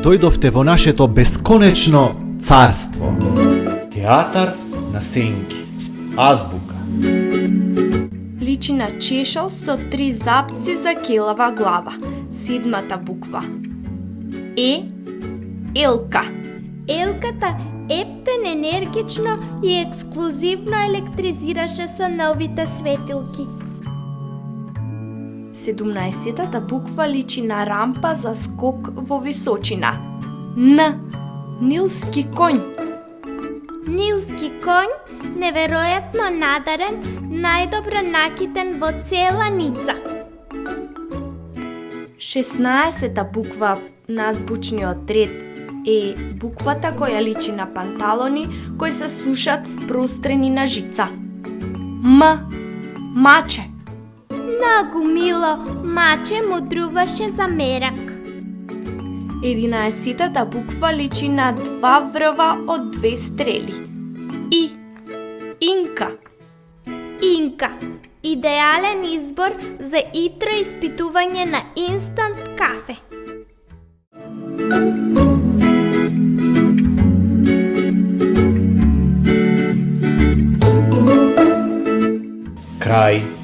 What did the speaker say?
дојдовте во нашето бесконечно царство. Театар на сенки. Азбука. Личи на чешел со 3 запци за келава глава. Седмата буква. Елка. Елката ептен енергично и ексклузивно електризираше со новите светилки. 17-та буква личи на рампа за скок во височина. Нилски конј. Нилски конј, неверојатно надарен, најдобро накитен во цела Ница. 16-та буква на звучниот ред е буквата која личи на панталони кои се сушат спрострени на жица. Маче. Многу мило, маче мудруваше за мерак. 11-та буква личи на 2 врва од 2 стрели. Инка. Инка. Идеален избор за итро испитување на инстант кафе. Крај.